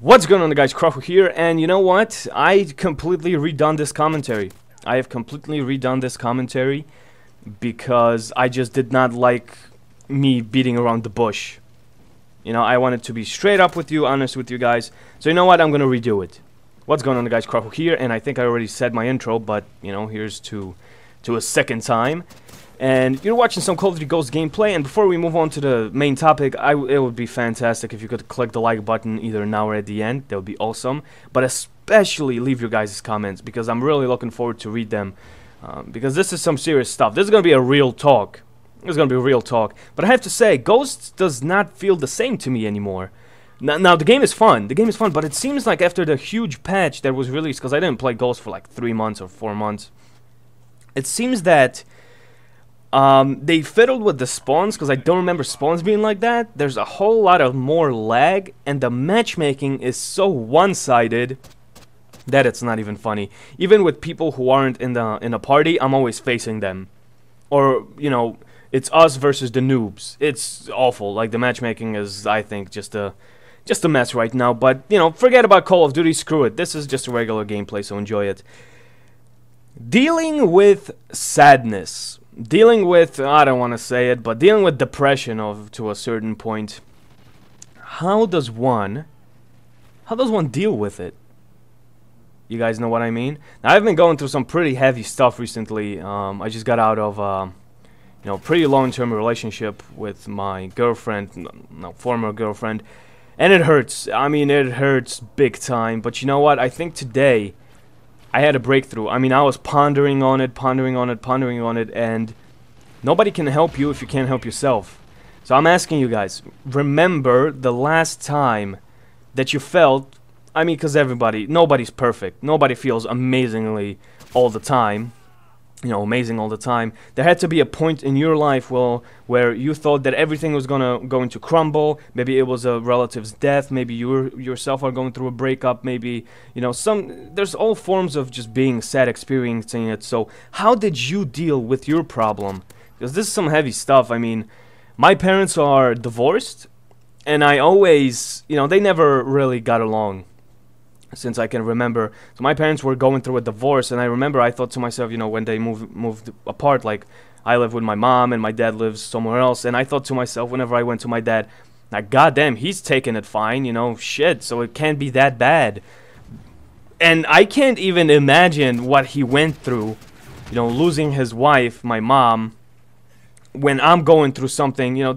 What's going on, guys? Croco here, and you know what? I completely redone this commentary. I have completely redone this commentary because I just did not like me beating around the bush. You know, I wanted to be straight up with you, honest with you guys. So you know what? I'm gonna redo it. What's going on, guys? Croco here, and I think I already said my intro, but you know, here's to a second time. And you're watching some Call of Duty Ghosts gameplay, and before we move on to the main topic, it would be fantastic if you could click the like button either now or at the end. That would be awesome. But especially leave your guys' comments, because I'm really looking forward to read them. Because this is some serious stuff. This is going to be a real talk. This is going to be a real talk. But I have to say, Ghosts does not feel the same to me anymore. Now the game is fun. The game is fun, but it seems like after the huge patch that was released, because I didn't play Ghosts for like 3 months or 4 months, it seems that they fiddled with the spawns, because I don't remember spawns being like that. There's a whole lot of more lag, and the matchmaking is so one-sided that it's not even funny. Even with people who aren't in a party, I'm always facing them. Or, you know, it's us versus the noobs. It's awful. Like, the matchmaking is, I think, just a mess right now. But, you know, forget about Call of Duty, screw it. This is just a regular gameplay, so enjoy it. Dealing with sadness. Dealing with, I don't want to say it, but dealing with depression to a certain point. How does one deal with it? You guys know what I mean? Now, I've been going through some pretty heavy stuff recently. I just got out of, you know, pretty long-term relationship with my girlfriend, no, former girlfriend, and it hurts. I mean, it hurts big time. But you know what? I think today I had a breakthrough. I mean, I was pondering on it, and nobody can help you if you can't help yourself. So I'm asking you guys, remember the last time that you felt, I mean, because nobody's perfect. Nobody feels amazingly all the time. You know, amazing all the time. There had to be a point in your life, well, where you thought that everything was going to crumble. Maybe it was a relative's death. Maybe you yourself are going through a breakup. Maybe, you know, there's all forms of just being sad, experiencing it. So how did you deal with your problem? Because this is some heavy stuff. I mean, my parents are divorced, and I always, you know, they never really got along since I can remember. So my parents were going through a divorce, and I remember I thought to myself, you know, when they moved apart, like, I live with my mom and my dad lives somewhere else, and I thought to myself whenever I went to my dad, like, goddamn, he's taking it fine, you know, shit, so it can't be that bad. And I can't even imagine what he went through, you know, losing his wife, my mom, when I'm going through something. You know,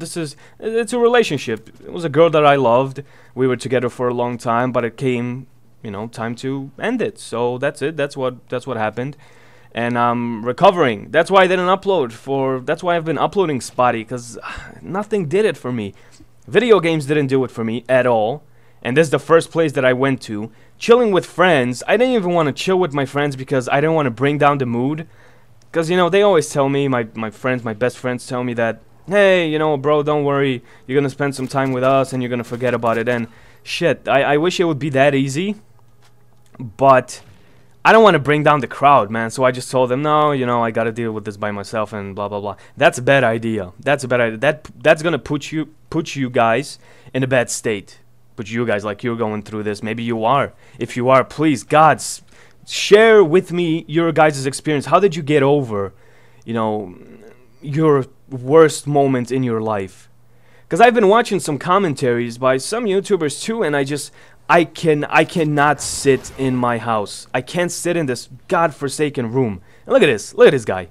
it's a relationship. It was a girl that I loved. We were together for a long time, but it came, you know, time to end it. So that's it. That's what happened. And I'm recovering. That's why I didn't upload that's why I've been uploading spotty, because nothing did it for me. Video games didn't do it for me at all. And this is the first place that I went to. Chilling with friends. I didn't even want to chill with my friends because I didn't want to bring down the mood. Because, you know, they always tell me, my best friends tell me that, hey, you know, bro, don't worry. You're going to spend some time with us and you're going to forget about it. And shit, I wish it would be that easy. But I don't want to bring down the crowd, man. So I just told them, no, you know, I got to deal with this by myself and blah, blah, blah. That's a bad idea. That's a bad idea. That's going to put you guys in a bad state. Put you guys like you're going through this. Maybe you are. If you are, please, God, share with me your guys' experience. How did you get over, you know, your worst moment in your life? Because I've been watching some commentaries by some YouTubers too, and I cannot sit in my house. I can't sit in this godforsaken room. And look at this guy.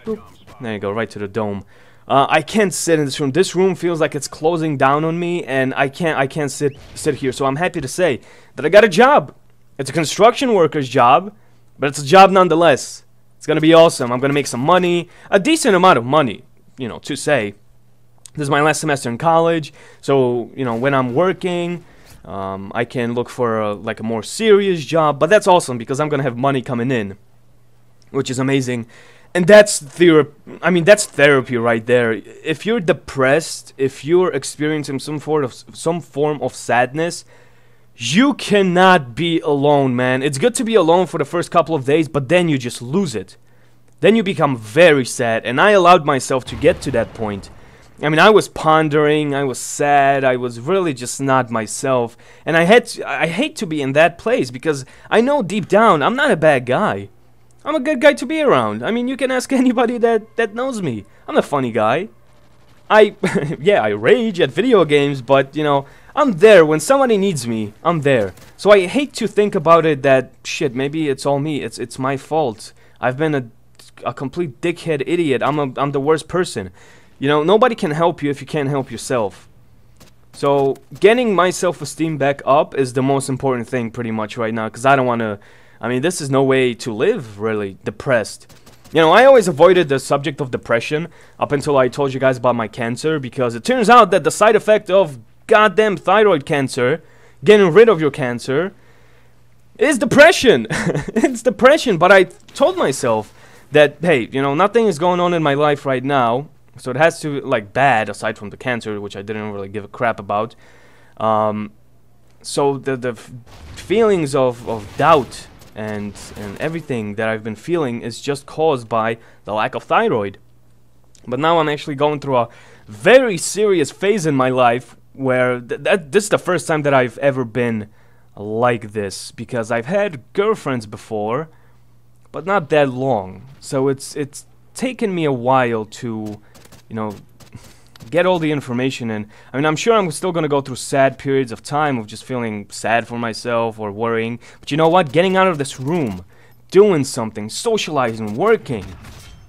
Boop. There you go, right to the dome. I can't sit in this room. This room feels like it's closing down on me, and I can't sit here. So I'm happy to say that I got a job. It's a construction worker's job, but it's a job nonetheless. It's gonna be awesome. I'm gonna make some money, a decent amount of money, you know, to say. This is my last semester in college, so, you know, when I'm working, I can look for like a more serious job, but that's awesome because I'm gonna have money coming in, which is amazing. And that's therapy right there. If you're depressed, if you're experiencing some form of sadness, you cannot be alone, man. It's good to be alone for the first couple of days, but then you just lose it. Then you become very sad, and I allowed myself to get to that point. I mean, I was pondering, I was sad, I was really just not myself. And I hate to be in that place because I know deep down I'm not a bad guy. I'm a good guy to be around. I mean, you can ask anybody that knows me. I'm a funny guy. Yeah, I rage at video games, but, you know, I'm there when somebody needs me. I'm there. So I hate to think about it that, shit, maybe it's all me. It's my fault. I've been a complete dickhead idiot. I'm the worst person. You know, nobody can help you if you can't help yourself. So getting my self-esteem back up is the most important thing pretty much right now, because I don't want to, I mean, this is no way to live, really, depressed. You know, I always avoided the subject of depression up until I told you guys about my cancer, because it turns out that the side effect of goddamn thyroid cancer, getting rid of your cancer, is depression. It's depression, but I told myself that, hey, you know, nothing is going on in my life right now, so it has to, like, bad, aside from the cancer, which I didn't really give a crap about. So the feelings of doubt and everything that I've been feeling is just caused by the lack of thyroid. But now I'm actually going through a very serious phase in my life where this is the first time that I've ever been like this, because I've had girlfriends before, but not that long. So it's taken me a while to, you know, get all the information. And I mean, I'm sure I'm still gonna go through sad periods of time of just feeling sad for myself or worrying, but you know what, getting out of this room, doing something, socializing, working,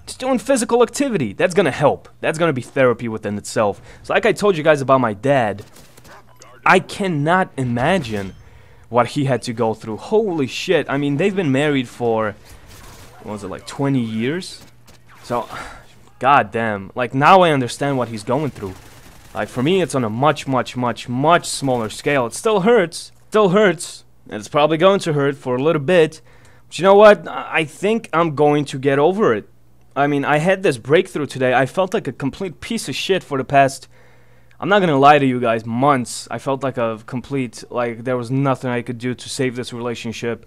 just doing physical activity, that's gonna help. That's gonna be therapy within itself. So like I told you guys about my dad, I cannot imagine what he had to go through. Holy shit. I mean, they've been married for, what was it, like 20 years? So god damn, like, now I understand what he's going through. Like, for me, it's on a much smaller scale. It still hurts, and it's probably going to hurt for a little bit, but you know what, I think I'm going to get over it. I mean, I had this breakthrough today. I felt like a complete piece of shit for the past, I'm not gonna lie to you guys, months. I felt like a complete, like, there was nothing I could do to save this relationship.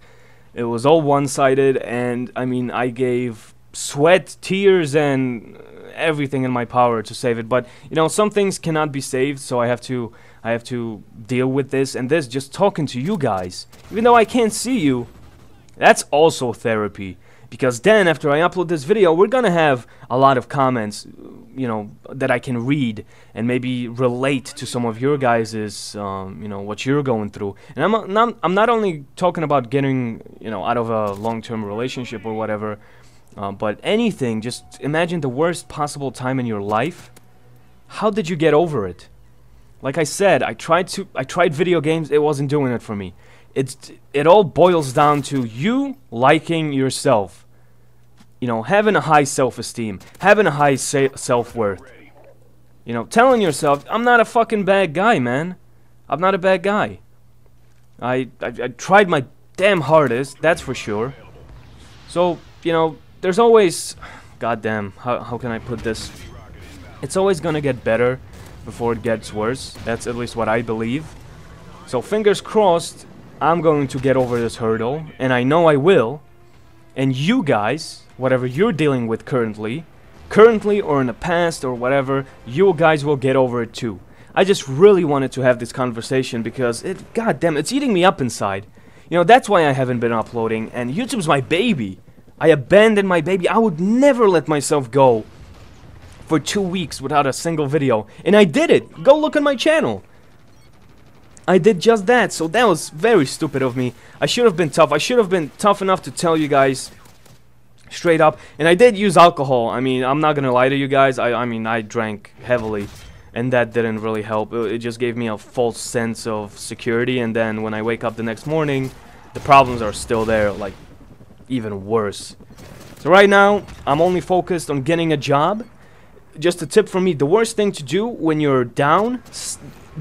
It was all one-sided, and I mean, I gave sweat, tears, and everything in my power to save it. But you know, some things cannot be saved, so I have to deal with this. And this, just talking to you guys, even though I can't see you, that's also therapy. Because then, after I upload this video, we're gonna have a lot of comments, you know, that I can read and maybe relate to some of your guys's, you know, what you're going through. And I'm not only talking about getting, you know, out of a long-term relationship or whatever, but anything. Just imagine the worst possible time in your life. How did you get over it? Like I said, I tried video games. It wasn't doing it for me. It all boils down to you liking yourself. You know, having a high self-esteem, having a high self-worth. You know, telling yourself, I'm not a fucking bad guy, man. I'm not a bad guy. I tried my damn hardest, that's for sure. So, you know, there's always, goddamn, how can I put this? It's always gonna get better before it gets worse. That's at least what I believe. So fingers crossed, I'm going to get over this hurdle, and I know I will. And you guys, whatever you're dealing with currently or in the past or whatever, you guys will get over it too. I just really wanted to have this conversation because goddamn, it's eating me up inside. You know, that's why I haven't been uploading, and YouTube's my baby. I abandoned my baby. I would never let myself go for 2 weeks without a single video. And I did it. Go look on my channel. I did just that. So that was very stupid of me. I should have been tough. I should have been tough enough to tell you guys straight up. And I did use alcohol. I mean, I'm not gonna lie to you guys. I mean, I drank heavily, and that didn't really help. It just gave me a false sense of security. And then when I wake up the next morning, the problems are still there, like even worse. So right now, I'm only focused on getting a job. Just a tip from me, the worst thing to do when you're down,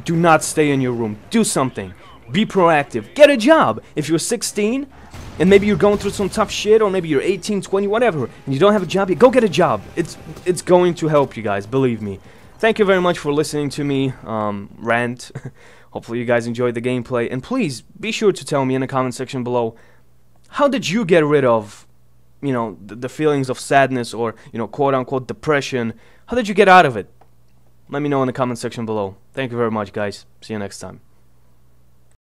do not stay in your room. Do something. Be proactive. Get a job. If you're 16 and maybe you're going through some tough shit, or maybe you're 18, 20, whatever, and you don't have a job yet, go get a job. It's going to help you guys, believe me. Thank you very much for listening to me rant. Hopefully you guys enjoyed the gameplay, and please be sure to tell me in the comment section below, how did you get rid of, you know, the feelings of sadness or, you know, quote-unquote depression? How did you get out of it? Let me know in the comment section below. Thank you very much, guys. See you next time.